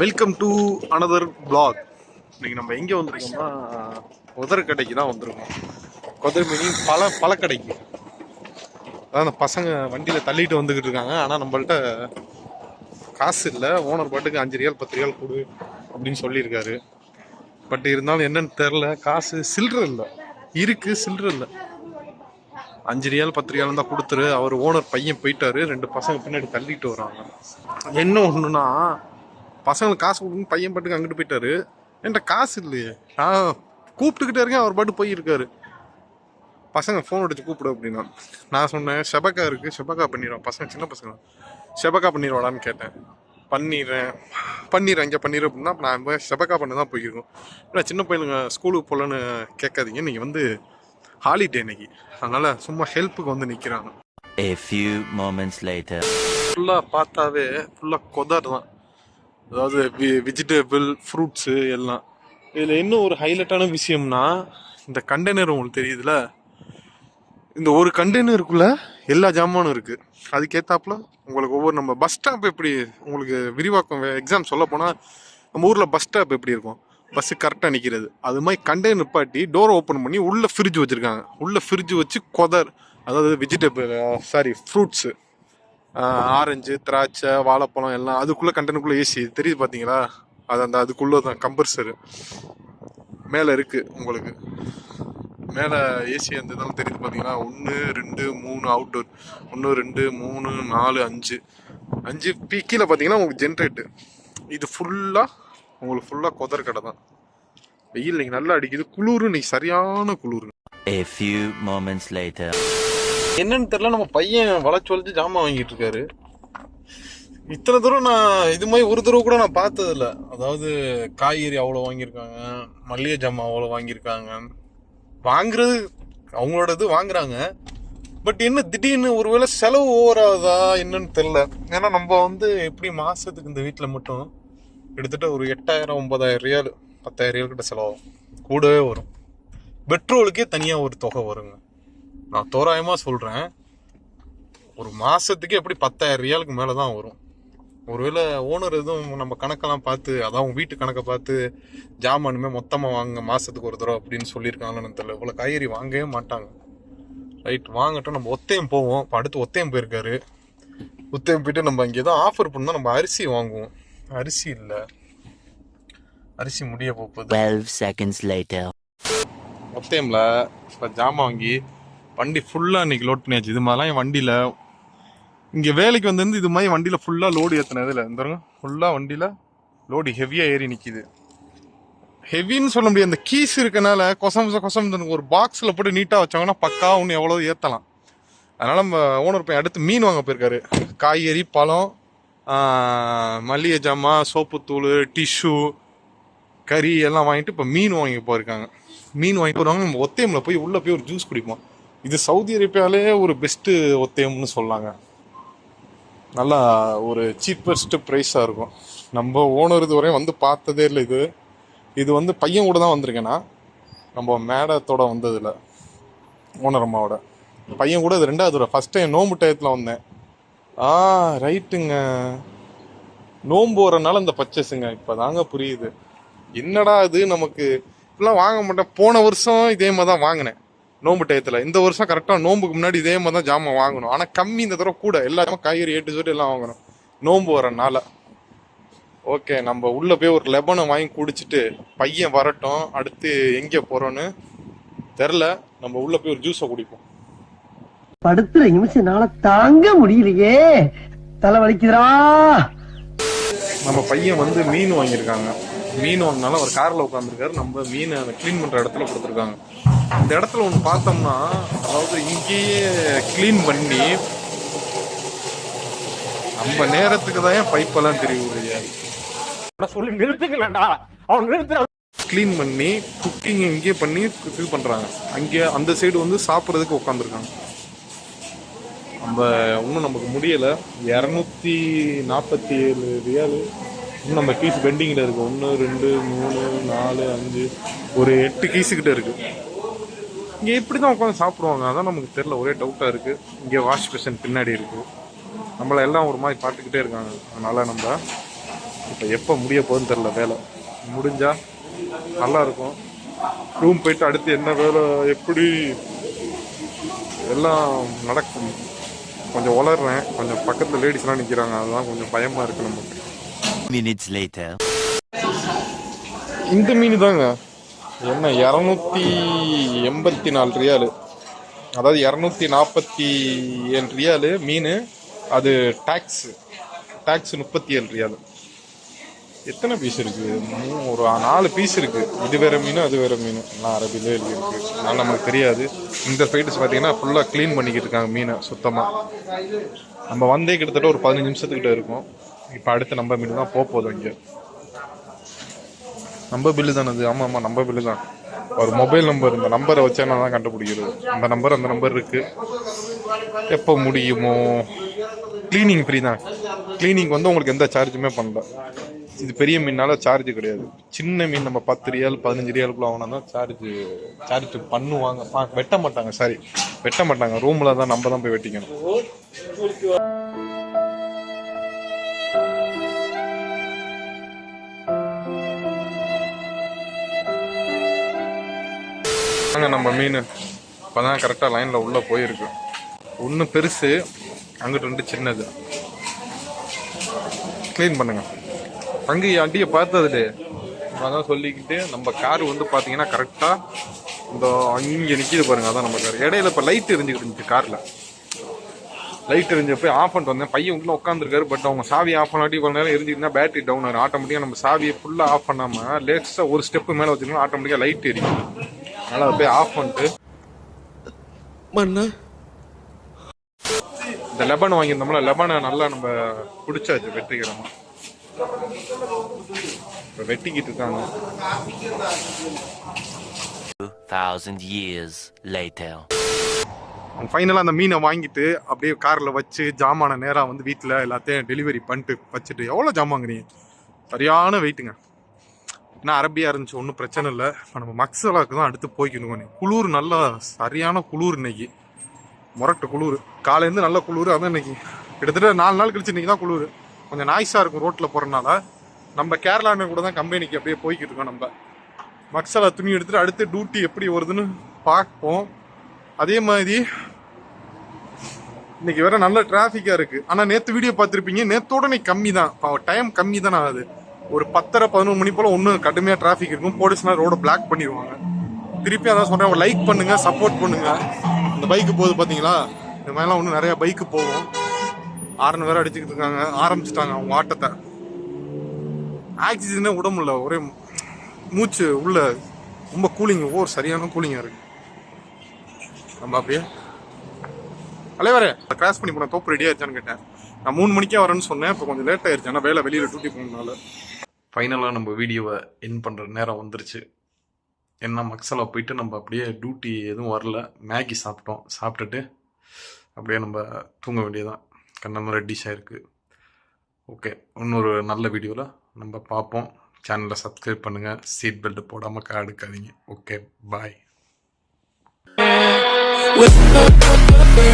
Welcome to another black. இன்னைக்கு நம்ம எங்கே வந்திருக்கோம்னா உதர் கடைக்கு தான் வந்திருக்கோம். கொதர் மீனி பழக்கடைக்கு. அதான் அந்த பசங்க வண்டியில் தள்ளிட்டு வந்துக்கிட்டு இருக்காங்க. ஆனால் நம்மள்ட்ட காசு இல்லை. ஓனர் பாட்டுக்கு 5 ரியால் 10 ரியால் கொடு அப்படின்னு சொல்லியிருக்காரு. பட் இருந்தாலும் என்னன்னு தெரில, காசு சில்லற இல்லை. இருக்கு, சில்லற இல்லை. 5 ரியால் 10 ரியால் தான் கொடுத்துரு. அவர் ஓனர் பையன் போயிட்டாரு. 2 பசங்க பின்னாடி தள்ளிட்டு வராங்க. என்ன ஒன்றுனா, பசங்களுக்கு காசு கொடுக்கணும், பையன் பாட்டுக்கு அங்கிட்டு போயிட்டாரு. என்கிட்ட காசு இல்லையே. நான் கூப்பிட்டுக்கிட்டே இருக்கேன், அவர் பாட்டு போயிருக்காரு. பசங்க ஃபோன் அடிச்சு கூப்பிடு அப்படின்னா நான் சொன்னேன் ஷெபக்கா இருக்குது, ஷெபக்கா பண்ணிடுவான். பசங்க சின்ன பசங்க, ஷெபக்கா பண்ணிடுவாடான்னு கேட்டேன். பண்ணிடுறேன் இங்கே பண்ணிடுறேன் அப்படின்னா நான் ஷெபக்கா பண்ண தான் போயிருக்கோம். ஏன்னா சின்ன பையனுங்க ஸ்கூலுக்கு போகலன்னு கேட்காதீங்க. இன்றைக்கி வந்து ஹாலிடே இன்னைக்கு, அதனால் சும்மா ஹெல்ப்புக்கு வந்து நிற்கிறாங்க. A few moments later. ஃபுல்லாக பார்த்தாவே ஃபுல்லாக கொதர் தான். அதாவது வெஜிடபிள், ஃப்ரூட்ஸு எல்லாம். இதில் இன்னும் ஒரு ஹைலைட்டான விஷயம்னா, இந்த கண்டெய்னர் உங்களுக்கு தெரியுதுல, இந்த ஒரு கண்டெய்னருக்குள்ளே எல்லா ஜாமானும் இருக்குது. அதுக்கேற்றாப்புல உங்களுக்கு ஒவ்வொரு, நம்ம பஸ் ஸ்டாப் எப்படி உங்களுக்கு விரிவாக்கம் எக்ஸாம் சொல்ல போனால் நம்ம ஊரில் பஸ் ஸ்டாப் எப்படி இருக்கும், பஸ்ஸு கரெக்டாக நிற்கிறது, அது மாதிரி கண்டெய்னர் நிப்பாட்டி டோரை ஓப்பன் பண்ணி உள்ளே ஃப்ரிட்ஜ் வச்சுருக்காங்க. உள்ளே ஃப்ரிட்ஜ் வச்சு கொதர், அதாவது ஃப்ரூட்ஸு, ஆரஞ்சு, திராட்சை, வாழைப்பழம் எல்லாம் அதுக்குள்ளே கண்டெய்னருக்குள்ளே ஏசி தெரியுது பார்த்தீங்களா? அதுக்குள்ளே தான் கம்பர்சரு மேலே இருக்குது. உங்களுக்கு மேலே ஏசி அந்த இதெல்லாம் தெரியுது பார்த்தீங்கன்னா. 1 2 3 அவுட்டோர், 1 2 3 4 5 கீழே பார்த்தீங்கன்னா உங்களுக்கு ஜென்ரேட்டு. இது ஃபுல்லாக கொதர் கடை தான். வெயில் இன்னைக்கு நல்லா அடிக்குது, குளிர் இன்னைக்கு சரியான குளிர். A few moments later. என்னன்னு தெரியல, நம்ம பையன் வளைச்சு ஜாமான் வாங்கிட்டு இருக்காரு. இத்தனை தூரம் நான் இது மாதிரி ஒரு தடவை கூட நான் பார்த்ததில்ல. அதாவது காய்கறி அவ்வளோ வாங்கியிருக்காங்க, மல்லிகை ஜாமான் அவ்வளோ வாங்கியிருக்காங்க. வாங்குறது அவங்களோட இது வாங்குறாங்க. பட் என்ன திடீர்னு ஒருவேளை செலவு ஓவராதா என்னன்னு தெரில. ஏன்னா நம்ம வந்து எப்படி மாதத்துக்கு இந்த வீட்டில் மட்டும் கிட்டத்தட்ட ஒரு 8000 9000 ரியால் 10,000 ரியால் கிட்ட செலவாகும், கூடவே வரும். பெட்ரோலுக்கே தனியாக ஒரு தொகை வருங்க. நான் தோராயமாக சொல்கிறேன், ஒரு மாதத்துக்கு எப்படி 10,000 ரியாலுக்கு மேலே தான் வரும். ஒருவேளை ஓனர் எதுவும் நம்ம கணக்கெல்லாம் பார்த்து, அதான் வீட்டு கணக்கை பார்த்து ஜாமானுமே மொத்தமாக வாங்க மாதத்துக்கு ஒரு தடவை அப்படின்னு சொல்லியிருக்காங்கன்னு தெரியல. இவ்வளோ காய்கறி வாங்கவே மாட்டாங்க. ரைட், வாங்கட்டும். நம்ம ஒத்தையம் போவோம். இப்போ அடுத்து ஒத்தையம் போயிருக்காரு. ஒத்தையம் போயிட்டு நம்ம இங்கே தான் ஆஃபர் பண்ணால் நம்ம அரிசி வாங்குவோம். அரிசி இல்லை, அரிசி முடிய போகுது. 12 seconds later. ஒத்தையமில் இப்போ ஜாமான் வாங்கி வண்டி ஃபுல்லாக இன்றைக்கி லோட் பண்ணியாச்சு. இது மாதிரிலாம் என் வண்டியில் இங்கே வேலைக்கு வந்து இது மாதிரி வண்டியில் ஃபுல்லாக லோடு ஏற்றினதில்ல. இந்த ஃபுல்லாக வண்டியில் லோடு ஹெவியாக ஏறி நிற்கிது. ஹெவின்னு சொல்ல முடியாது, அந்த கீஸ் இருக்கனால கொசம் ஒரு பாக்ஸில் போட்டு நீட்டாக வச்சாங்கன்னா பக்கா ஒன்று எவ்வளோ ஏற்றலாம். அதனால் நம்ம ஓனர் போய் அடுத்து மீன் வாங்க போயிருக்காரு. காய்கறி, பழம், மல்லிகை ஜாமான், சோப்புத்தூள், டிஷ்யூ, கறி எல்லாம் வாங்கிட்டு இப்போ மீன் வாங்கி போயிருக்காங்க. மீன் வாங்கிட்டு வருவாங்க. நம்ம ஒத்தையமில் போய் உள்ளே போய் ஒரு ஜூஸ் குடிப்போம். இது சவுதி அரேபியாவிலே ஒரு பெஸ்ட்டு ஒத்தையம்னு சொல்லாங்க. நல்லா ஒரு சீப்பஸ்ட்டு ப்ரைஸாக இருக்கும். நம்ம ஓனர் இது வரையும் வந்து பார்த்ததே இல்லை. இது வந்து பையன் கூட தான் வந்திருக்கேன்னா, நம்ம மேடத்தோட வந்ததில்லை, ஓனர் அம்மாவோட. பையன் கூட இது 2வது தடவை. ஃபஸ்ட் டைம் நோம்பு டயத்தில் வந்தேன். ரைட்டுங்க, நோம்பு வரனால இந்த பர்ச்சேஸுங்க இப்போ தாங்க புரியுது. என்னடா இது, நமக்கு இப்படிலாம் வாங்க மாட்டேன். போன வருஷம் இதே மாதிரி தான் வாங்கினேன் நோம்பு டயத்தில். இந்த வருஷம் கரெக்டாக நோம்புக்கு முன்னாடி இதே மாதிரி தான் ஜாமான் வாங்கணும். ஆனால் கம்மி இந்த தடவை கூட. எல்லாருமே காய்கறி ஏட்டு சொல்லி எல்லாம் வாங்கணும் நோம்பு வரனால. ஓகே, நம்ம உள்ளே போய் ஒரு லெமனை வாங்கி குடிச்சிட்டு பையன் வரட்டும். அடுத்து எங்கே போகிறோன்னு தெரில. நம்ம உள்ளே போய் ஒரு ஜூஸை குடிப்போம். படுத்துற நிமிஷம்னால தாங்க முடியலையே, தலை வலிக்குதுடா. நம்ம பையன் வந்து மீன் வாங்கியிருக்காங்க. மீன் வாங்கினாலும் அவர் காரில் உட்காந்துருக்காரு. நம்ம மீனை க்ளீன் பண்ணுற இடத்துல கொடுத்துருக்காங்க. இந்த இடத்துல ஒன்று பார்த்தோம்னா, அதாவது இங்கேயே க்ளீன் பண்ணி நம்ம நேரத்துக்கு தான் பைப்பெல்லாம் தெரியுது. சொல்லி நிறுத்துக்கலடா, அவன் நிறுத்துற. க்ளீன் பண்ணி குக்கிங் இங்கே பண்ணி இது பண்ணுறாங்க. அங்கே அந்த சைடு வந்து சாப்பிட்றதுக்கு உட்காந்துருக்காங்க. நம்ம இன்னும் நமக்கு முடியலை. 247 ரியாலு இன்னும் நம்ம கீஸ் பெண்டிங்கில் இருக்குது. 1 2 3 4 5 ஒரு 8 கீஸுக்கிட்ட இருக்குது. இங்கே எப்படி தான் உட்காந்து சாப்பிடுவாங்க, அதான் நமக்கு தெரில. ஒரே டவுட்டாக இருக்குது. இங்கே வாஷ் பேஷன் பின்னாடி இருக்குது. நம்மளை எல்லாம் ஒரு மாதிரி பார்த்துக்கிட்டே இருக்காங்க. அதனால் நம்ம இப்போ எப்போ முடிய போகுதுன்னு தெரில வேலை. முடிஞ்சா நல்லா இருக்கும். ரூம் போயிட்டு அடுத்து என்ன வேலை எப்படி எல்லாம் நடக்கும். கொஞ்சம் உளர்றேன், கொஞ்சம் பக்கத்தில் லேடிஸ்லாம் நிற்கிறாங்க, அதுதான் கொஞ்சம் பயமாக இருக்குது நமக்கு. Minutes later. இந்த மீன் தாங்க என்ன 284 ரியாலு, அதாவது 247 ரியாலு மீன். அது டாக்ஸ் 37 ரியாலு. எத்தனை பீஸ் இருக்கு? ஒரு 4 பீஸ் இருக்கு. இது வேற மீன் அது வேற மீன், நான் அரபிலே இருக்கு, அதனால நமக்கு தெரியாது. இந்த ஃபைட்ஸ் பார்த்தீங்கன்னா ஃபுல்லாக க்ளீன் பண்ணிக்கிட்டு இருக்காங்க மீனை சுத்தமாக. நம்ம வந்தே கிட்டத்தட்ட ஒரு 15 நிமிஷத்துக்கிட்ட இருக்கும். இப்போ அடுத்து நம்ம மீன் தான் போகுது. இங்கே நம்ம பில்லு தானே அது? ஆமாம் ஆமாம், நம்ம பில்லு தான். ஒரு மொபைல் நம்பர், இந்த நம்பரை வச்சா நான் தான் கண்டுபிடிக்கிறது. அந்த நம்பர் இருக்குது. எப்போ முடியுமோ. க்ளீனிங் ஃப்ரீ தான். க்ளீனிங் வந்து உங்களுக்கு எந்த சார்ஜுமே பண்ணல. இது பெரிய மீனால சார்ஜ் கிடையாது. சின்ன மீன் நம்ம 10 ரியால் 15 ரியாலுக்குள்ள வாங்கினா தான் சார்ஜ் பண்ணுவாங்க. வெட்ட மாட்டாங்க, சாரி வெட்ட மாட்டாங்க. ரூமில் தான் நம்ம தான் போய் வெட்டிக்கணும். நம்ம மீன் இப்போதான் கரெக்டாக லைனில் உள்ளே போயிருக்கு. ஒன்று பெருசு, அங்கிட்டு 2 சின்னது. க்ளீன் பண்ணுங்க. அங்கே அண்டியை பார்த்ததுலே அதான் சொல்லிக்கிட்டு நம்ம கார் வந்து பார்த்தீங்கன்னா கரெக்டாக இந்த அங்கே நிற்கிது பாருங்க, அதான் நம்ம கார். இடையில இப்போ லைட் எரிஞ்சுக்கிட்டு இருந்துச்சு காரில். லைட் எரிஞ்ச போய் ஆஃப் பண்ணிட்டு வந்தேன். பையன் உள்ள உட்காந்துருக்காரு. பட் அவங்க சாவி ஆஃப் பண்ணாட்டி கொஞ்ச நேரம் எரிஞ்சிருந்தா பேட்டரி டவுன் ஆகும். ஆட்டோமேட்டிக்காக நம்ம சாவியை ஃபுல்லாக ஆஃப் பண்ணாமல் லேட்டஸ்ட்டாக ஒரு ஸ்டெப்பு மேலே வச்சுருந்தோம், ஆட்டோமேட்டிக்காக லைட் எரியும். அதனால் அதை போய் ஆஃப் பண்ணிட்டு இந்த லெபன் வாங்கியிருந்தோம்ல, லெபனை நல்லா நம்ம பிடிச்சாச்சு வெற்றிகரமாக. இப்போ வெட்டிக்கிட்டு இருக்காங்க. 2000 years later. ஃபைனலாக அந்த மீனை வாங்கிட்டு அப்படியே காரில் வச்சு ஜாமான நேராக வந்து வீட்டில் எல்லாத்தையும் டெலிவரி பண்ணிட்டு வச்சுட்டு. எவ்வளோ ஜாமான் வாங்குறீங்க? சரியான வெயிட்டுங்க. ஏன்னா அரபியாக இருந்துச்சு, ஒன்றும் பிரச்சனை இல்லை. இப்போ நம்ம மக்சலாவுக்கு தான் அடுத்து போய்க்கணும். குளிர் நல்லா சரியான குளிர் இன்னைக்கு, முரட்டு குளிர். காலையிலேருந்து நல்ல குளிர். அதான் இன்னைக்கு கிட்டத்தட்ட 4 நாள் கழிச்சு இன்னைக்கு தான் குளிர். கொஞ்சம் நாய்ஸாக இருக்கும் ரோட்டில் போகிறனால. நம்ம கேரளான்னு கூட தான் கம்பெனிக்கு அப்படியே போய்கிட்டு இருக்கோம். நம்ம மக்சலா துணி எடுத்துகிட்டு அடுத்து டியூட்டி எப்படி வருதுன்னு பார்ப்போம். அதே மாதிரி இன்னைக்கு வேற நல்ல டிராஃபிக்காக இருக்குது. ஆனால் நேற்று வீடியோ பார்த்துருப்பீங்க, நேற்றோட இன்னைக்கு கம்மி தான், டைம் கம்மி தானே ஆகுது. ஒரு 10:30-11 மணி போல் ஒன்றும் கடுமையாக டிராஃபிக் இருக்கும். போலீஸ்னா ரோடை பிளாக் பண்ணிடுவாங்க. திருப்பி அதான் சொல்கிறேன், ஒரு லைக் பண்ணுங்கள், சப்போர்ட் பண்ணுங்கள். இந்த பைக்கு போகுது பார்த்தீங்களா, இந்த மாதிரிலாம் இன்னும் நிறையா பைக்கு போகும். ஆரன் வேற அடிச்சுக்கிட்டு இருக்காங்க, ஆரம்பிச்சிட்டாங்க அவங்க ஆட்டத்தை. ஆக்சிஜனே விட முடியல, ஒரே மூச்சு உள்ள ரொம்ப கூலிங், ஓவர் சரியான கூலிங்காக இருக்கு. நம்ம அப்படியே அலைவரே கிராஸ் பண்ணி போனேன். தோப்பு ரெடி ஆயிடுச்சான்னு கேட்டேன். நான் 3 மணிக்கே வரேன்னு சொன்னேன். இப்போ கொஞ்சம் லேட் ஆயிடுச்சு, ஆனால் வேலை வெளியில் டியூட்டி போனதுனால. ஃபைனலாக நம்ம வீடியோவை என் பண்ணுற நேரம் வந்துருச்சு. என்ன மக்சலா போயிட்டு நம்ம அப்படியே டியூட்டி எதுவும் வரல, மேகி சாப்பிட்டோம். சாப்பிட்டுட்டு அப்படியே நம்ம தூங்க வேண்டியதான். கண்ணெல்லாம் ரெட்டிஷாக இருக்குது. ஓகே, இன்னொரு நல்ல வீடியோவில் நம்ம பார்ப்போம். சேனலை சப்ஸ்கிரைப் பண்ணுங்கள், சீட் பெல்ட் போடாமல் கார் எடுக்காதீங்க. ஓகே, பாய்.